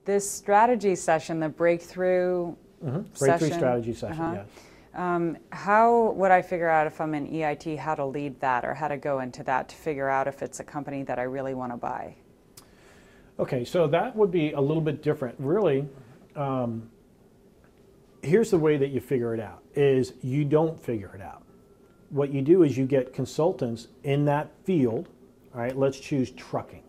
this strategy session, the breakthrough breakthrough strategy session, yes. How would I figure out if I'm in EIT how to lead that or how to go into that to figure out if it's a company that I really want to buy? Okay, so that would be a little bit different. Really, here's the way that you figure it out, is you don't figure it out. What you do is you get consultants in that field, all right? Let's choose trucking,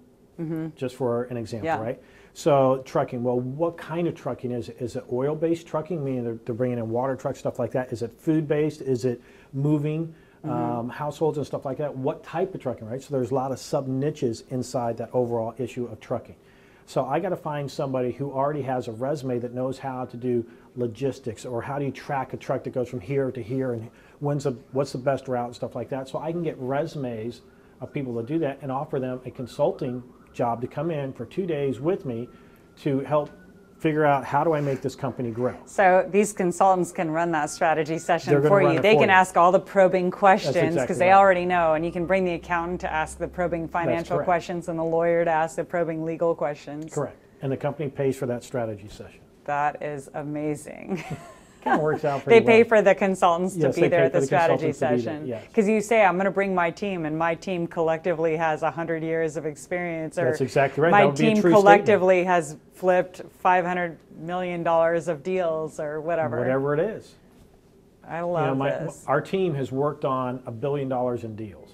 just for an example, right? So trucking, well, what kind of trucking is it? Is it oil-based trucking, meaning they're bringing in water trucks, stuff like that? Is it food-based? Is it moving households and stuff like that? What type of trucking, right? So there's a lot of sub-niches inside that overall issue of trucking. So I got to find somebody who already has a resume that knows how to do logistics, or how do you track a truck that goes from here to here, and what's the best route and stuff like that. So I can get resumes of people that do that and offer them a consulting job to come in for 2 days with me to help figure out how do I make this company grow. So these consultants can run that strategy session for you. They can ask all the probing questions because they already know, and you can bring the accountant to ask the probing financial questions and the lawyer to ask the probing legal questions. Correct. And the company pays for that strategy session. That is amazing. Kind of works out pretty well. They pay for the consultants to be there at the strategy session. Because you say, I'm going to bring my team, and my team collectively has 100 years of experience. Or that's exactly right. My team collectively has flipped $500 million of deals, or whatever. Whatever it is. I love this. Our team has worked on $1 billion in deals.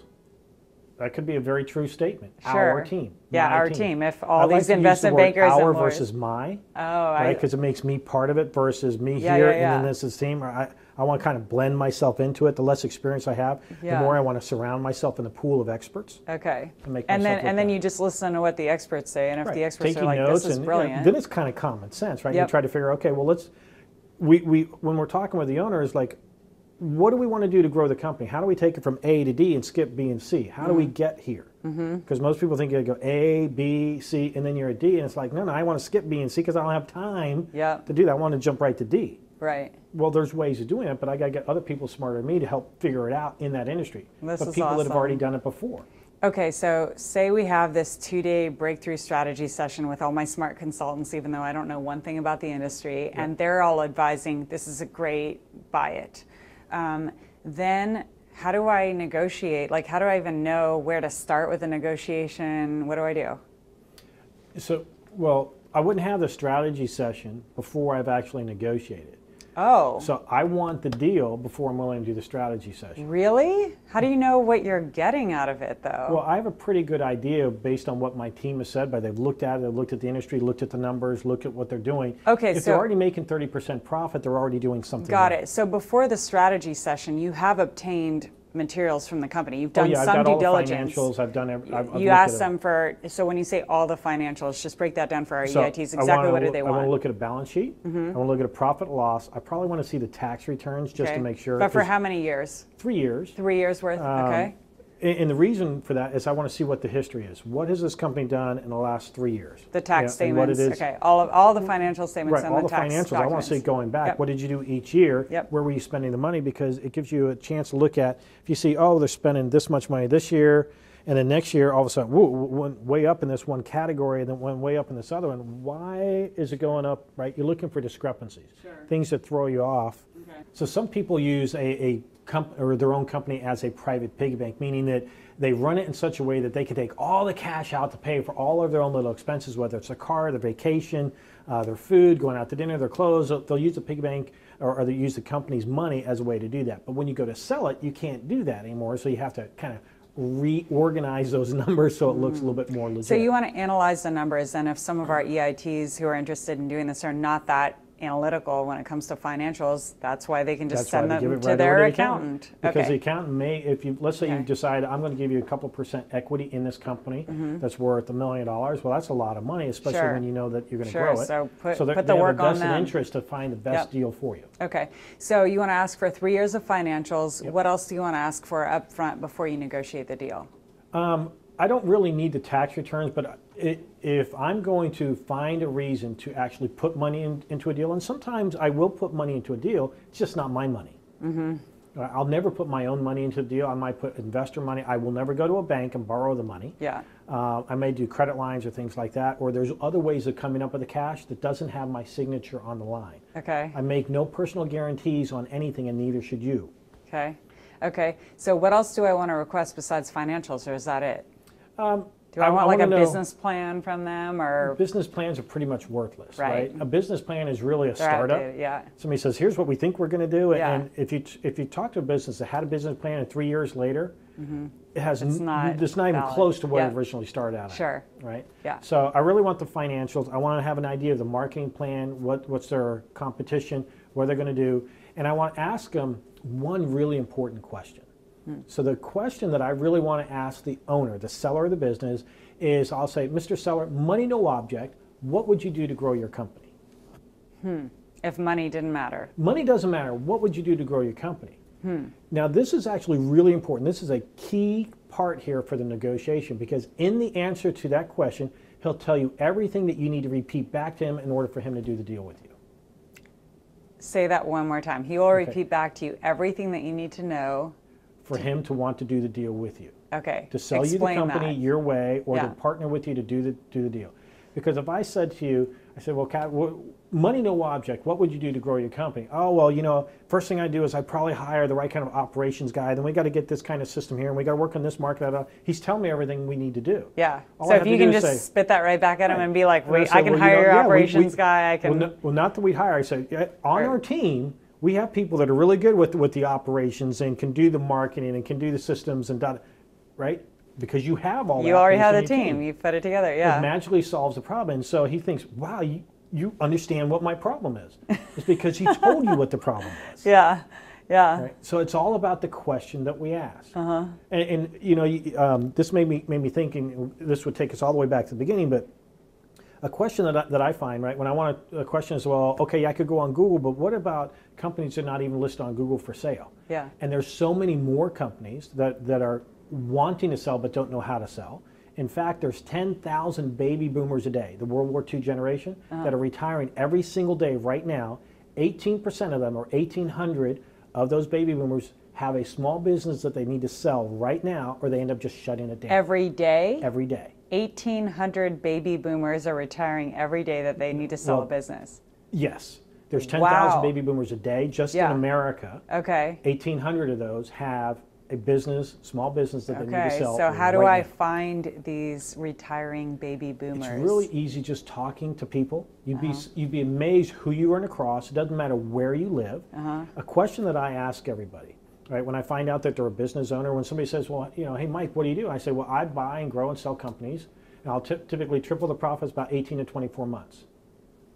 That could be a very true statement. Sure. Our team. Yeah, our team. If all these investment bankers our and lawyers. versus my. Oh, right? Because it makes me part of it versus me here, and then this is the team. I want to kind of blend myself into it. The less experience I have, the more I want to surround myself in the pool of experts. Okay. And then you just listen to what the experts say, and if the experts are like, this is brilliant. Then it's kind of common sense, right? You try to figure, okay, well, when we're talking with the owner, is like, what do we want to do to grow the company? How do we take it from A to D and skip B and C? How do we get here? Because most people think you go A, B, C, and then you're at D, and it's like, no, I want to skip B and C because I don't have time to do that. I want to jump right to D. Right. Well, there's ways of doing it, but I got to get other people smarter than me to help figure it out in that industry. But people that have already done it before. Okay, so say we have this 2-day breakthrough strategy session with all my smart consultants, even though I don't know one thing about the industry, and they're all advising, this is a great, buy it. Then how do I negotiate? Like, how do I even know where to start with a negotiation? What do I do? So, well, I wouldn't have the strategy session before I've actually negotiated. Oh. So I want the deal before I'm willing to do the strategy session. Really? How do you know what you're getting out of it, though? Well, I have a pretty good idea based on what my team has said, but they've looked at it, they've looked at the industry, looked at the numbers, looked at what they're doing. Okay, if they're already making 30% profit, they're already doing something. Got it. So before the strategy session, you have obtained materials from the company. You've done some due diligence. I've done everything. You asked them for, so when you say all the financials, just break that down for our EITs. Exactly what do they want? I want to look at a balance sheet. I want to look at a profit loss. I probably want to see the tax returns just to make sure. But for how many years? 3 years. 3 years worth, okay. And the reason for that is I want to see what the history is. What has this company done in the last 3 years? The tax statements, okay. All the financial statements and the tax documents. I want to see going back. What did you do each year? Where were you spending the money? Because it gives you a chance to look at, if you see, oh, they're spending this much money this year, and then next year, all of a sudden, whoa, went way up in this one category, and then went way up in this other one. Why is it going up, right? You're looking for discrepancies, things that throw you off. Okay. So some people use or their own company as a private piggy bank, meaning that they run it in such a way that they can take all the cash out to pay for all of their own little expenses, whether it's a car, their vacation, their food, going out to dinner, their clothes. They'll use the piggy bank or they use the company's money as a way to do that. But when you go to sell it, you can't do that anymore. So you have to kind of reorganize those numbers so it looks a little bit more legit. So you want to analyze the numbers, and if some of our EITs who are interested in doing this are not that analytical when it comes to financials, that's why they can just send them to their accountant. Because the accountant may, let's say you decide, I'm going to give you a couple % equity in this company that's worth $1 million. Well, that's a lot of money, especially when you know that you're going to grow it. So put they the work have a on them. interest to find the best deal for you. Okay, so you want to ask for 3 years of financials. What else do you want to ask for up front before you negotiate the deal? I don't really need the tax returns, but if I'm going to find a reason to actually put money into a deal, and sometimes I will put money into a deal, it's just not my money. I'll never put my own money into the deal. I might put investor money. I will never go to a bank and borrow the money. Yeah. I may do credit lines or things like that, or there's other ways of coming up with the cash that doesn't have my signature on the line. Okay. I make no personal guarantees on anything, and neither should you. Okay. Okay. So what else do I want to request besides financials, or is that it? Do I want like a business plan from them, or? Business plans are pretty much worthless, Right. right? A business plan is really a They're startup. outdated, yeah. Somebody says, here's what we think we're going to do. Yeah. And if you talk to a business that had a business plan and 3 years later, it has It's not it's not even valid. close to what Yeah. it originally started out at. Sure. Right? Yeah. So I really want the financials. I want to have an idea of the marketing plan, what's their competition, what they're going to do. And I want to ask them one really important question. So the question that I really want to ask the owner, the seller of the business, is I'll say, Mr. Seller, money no object, what would you do to grow your company? If money didn't matter. Money doesn't matter. What would you do to grow your company? Now, this is actually really important. This is a key part here for the negotiation, because in the answer to that question, he'll tell you everything that you need to repeat back to him in order for him to do the deal with you. Say that one more time. He will repeat back to you everything that you need to know. For him to want to do the deal with you. Okay. To sell Explain you the company that. your way, or Yeah. to partner with you to do the deal. Because if I said to you, I said, well, Kat, money no object, what would you do to grow your company? Oh, well, you know, first thing I do is I probably hire the right kind of operations guy. Then we got to get this kind of system here, and we got to work on this market. He's telling me everything we need to do. Yeah. All So I if have you to do can is just say, spit that right back at him and be like, and I wait, said, I can well, you hire know, your yeah, operations guy. I can. Well, not that we hire. I said, on Right. our team, we have people that are really good with the operations and can do the marketing and can do the systems and right? Because you have all that. You already based have on the your team. You put it together. Yeah. It magically solves the problem. And so he thinks, wow, you understand what my problem is. It's because he told you what the problem was. Yeah. Yeah. Right? So it's all about the question that we ask. And you know, this made me thinking, this would take us all the way back to the beginning, but a question that I find, right, when I want a question is, well, okay, I could go on Google, but what about companies that are not even listed on Google for sale? Yeah. And there's so many more companies that are wanting to sell but don't know how to sell. In fact, there's 10,000 baby boomers a day, the World War II generation, that are retiring every single day right now. 18% of them, or 1,800 of those baby boomers, have a small business that they need to sell right now, or they end up just shutting it down. Every day? Every day. 1,800 baby boomers are retiring every day that they need to sell a Well, business. Yes. There's 10,000 Wow. baby boomers a day just Yeah. in America. Okay. 1,800 of those have a business, small business that they need to Okay. sell. So how do right I now. find these retiring baby boomers? It's really easy just talking to people. You'd be amazed who you run across. It doesn't matter where you live. A question that I ask everybody, right, when I find out that they're a business owner, when somebody says, well, you know, hey, Mike, what do you do? I say, well, I buy and grow and sell companies, and I'll typically triple the profits about 18 to 24 months.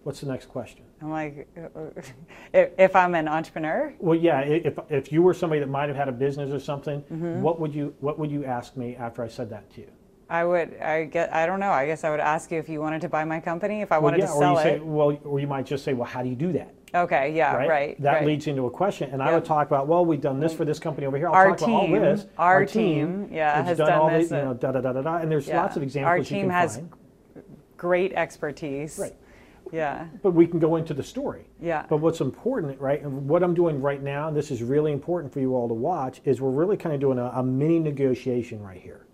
What's the next question? I'm like, if I'm an entrepreneur? Well, yeah. If you were somebody that might have had a business or something, what would you ask me after I said that to you? I don't know. I guess I would ask you if you wanted to buy my company, if I wanted to Or sell you say, it. well, or you might just say, well, how do you do that? Okay, yeah, right. That right. leads into a question, and I Yep. would talk about, well, we've done this for this company over here. I'll Our talk about all team- this. our team, yeah, has has done done all this, the, you know, da da da da da. And there's Yeah. lots of examples Our you team can has find. great expertise. Right. Yeah. But we can go into the story. Yeah. But what's important, right, and what I'm doing right now, and this is really important for you all to watch, is we're really kind of doing a mini negotiation right here.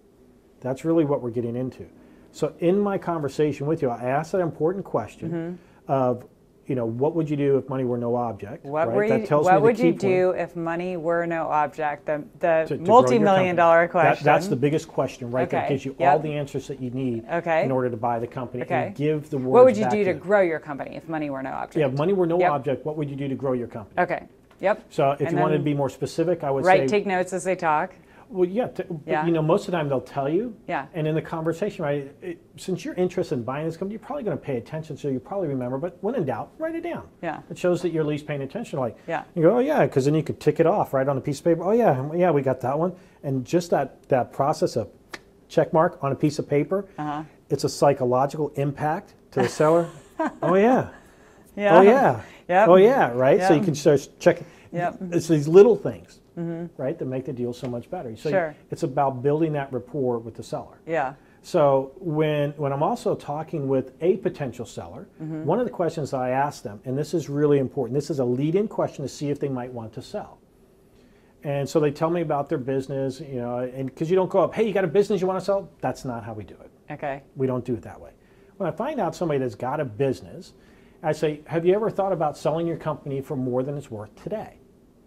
That's really what we're getting into. So in my conversation with you, I asked that important question of, you know, what would you do if money were no object? What, right? That tells what me would the key you do point if money were no object? The to grow your multi-million dollar company. question. That's the biggest question, right? That Okay. gives you Yep. all the answers that you need Okay. in order to buy the company Okay. and give the words What would you back do to you. grow your company if money were no object? Yeah, if money were no Yep. object, what would you do to grow your company? Okay. Yep. So if And you wanted to then be more specific, I would Right. say, Take notes as they talk. well, yeah, but, Yeah. you know, most of the time they'll tell you. Yeah. And in the conversation, right, since you're interested in buying this company, you're probably going to pay attention, so you probably remember. But when in doubt, write it down. Yeah. It shows that you're at least paying attention. Like, Yeah. you go, oh yeah, because then you could tick it off right on a piece of paper. Oh yeah, we got that one. And just that process of check mark on a piece of paper, it's a psychological impact to the seller. Oh yeah. Yeah. Oh yeah. Yep. Oh yeah. Right. So you Yep. can start checking. Yep. It's these little things, right, that make the deal so much better. So Sure. it's about building that rapport with the seller. Yeah. So when I'm also talking with a potential seller, one of the questions I ask them, and this is really important, this is a lead-in question to see if they might want to sell, And so they tell me about their business, and because you don't go up, hey, you got a business you want to sell? That's not how we do it. Okay. We don't do it that way. When I find out somebody that's got a business, I say, have you ever thought about selling your company for more than it's worth today?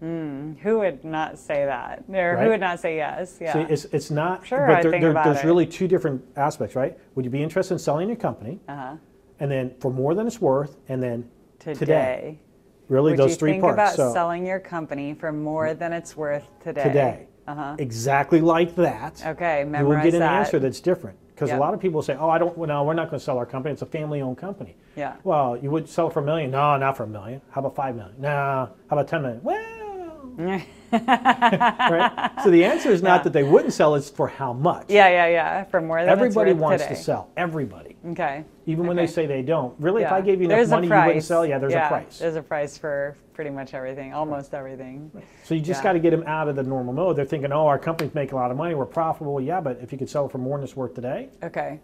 Who would not say that? Or Right? who would not say yes? Yeah. See, it's not, Sure, but I think about there's it. really two different aspects, right? Would you be interested in selling your company? And then for more than it's worth, and then today. Really, Would those you three think parts. about So, selling your company for more than it's worth today? today. Exactly like that. Okay, You will memorize get an that. answer that's different. Because Yep. a lot of people say, oh, no, we're not going to sell our company. It's a family-owned company. Yeah. Well, you would sell it for $1 million. No, not for $1 million. How about $5 million? No. How about $10 million? Well, right? So the answer is not that they wouldn't sell, it's for how much. Yeah. For more than Everybody it's worth wants today. to sell. Everybody. Okay. Even when they Okay. say they don't. Really, if Yeah. I gave you enough There's a money, you wouldn't price. sell? Yeah, there's a price. There's a price for pretty much everything, almost everything. So you just Yeah. got to get them out of the normal mode. They're thinking, oh, our company's making a lot of money, we're profitable. Yeah, but if you could sell it for more than it's worth today, Okay.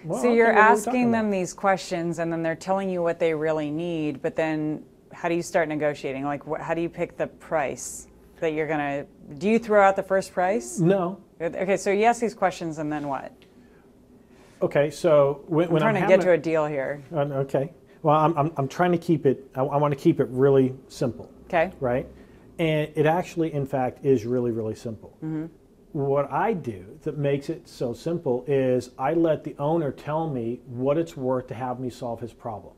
well, So okay, you're what are we talking asking them about? these questions, and then they're telling you what they really need, but then how do you start negotiating? Like, how do you pick the price that you're going to, do you throw out the first price? No. Okay, so you ask these questions, and then what? Okay, so when I'm trying to get to a deal here. Okay. Well, I'm trying to keep it, I want to keep it really simple, Okay. right? And it actually, in fact, is really, really simple. What I do that makes it so simple is I let the owner tell me what it's worth to have me solve his problem.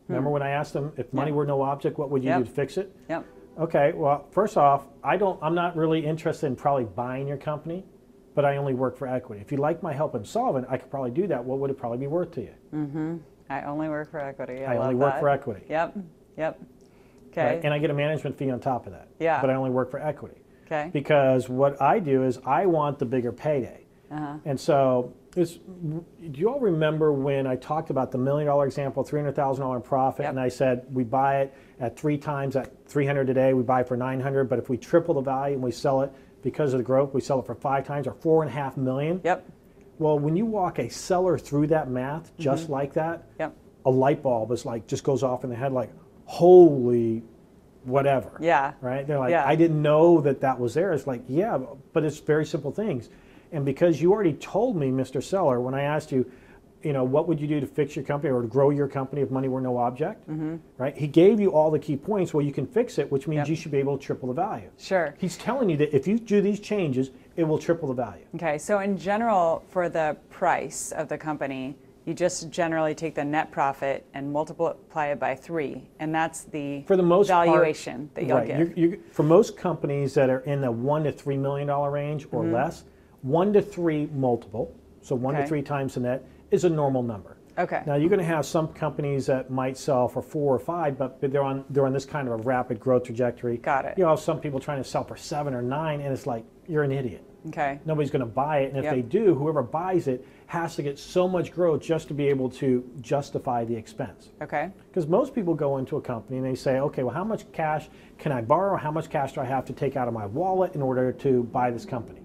Remember when I asked them, if money were no object, what would you do to fix it? Yep. Okay, well, first off, I'm not really interested in probably buying your company, but I only work for equity. If you'd like my help in solving, I could probably do that. What would it probably be worth to you? I only work for equity. I love only work that. for equity. Yep. Okay. Right? And I get a management fee on top of that. Yeah. But I only work for equity. Okay. Because what I do is I want the bigger payday. And so, do you all remember when I talked about the $1 million example, $300,000 in profit, and I said we buy it at 3 times at 300 today, we buy it for 900, but if we triple the value and we sell it because of the growth, we sell it for 5 times or $4.5 million. Yep. Well, when you walk a seller through that math just like that, Yep. a light bulb is like just goes off in the head like, holy whatever. Yeah. Right? They're like, Yeah. I didn't know that was there. It's like, yeah, but it's very simple things. And because you already told me, Mr. Seller, when I asked you, what would you do to fix your company or to grow your company if money were no object? Right? He gave you all the key points. Well, you can fix it, which means you should be able to triple the value. Sure. He's telling you that if you do these changes, it will triple the value. Okay, so in general, for the price of the company, you just generally take the net profit and multiply it by 3, and that's the For the most valuation that you'll right. give. For most companies that are in the $1 to $3 million range or less, 1 to 3 multiple, so 1 to Okay. 3 times the net, is a normal number. Okay. Now you're going to have some companies that might sell for 4 or 5, but they're on this kind of a rapid growth trajectory. Got it. You have some people trying to sell for 7 or 9, and it's like you're an idiot. Okay. Nobody's going to buy it, and if Yep. they do, whoever buys it has to get so much growth just to be able to justify the expense. Okay. Because most people go into a company and they say, okay, well, how much cash can I borrow? How much cash do I have to take out of my wallet in order to buy this company?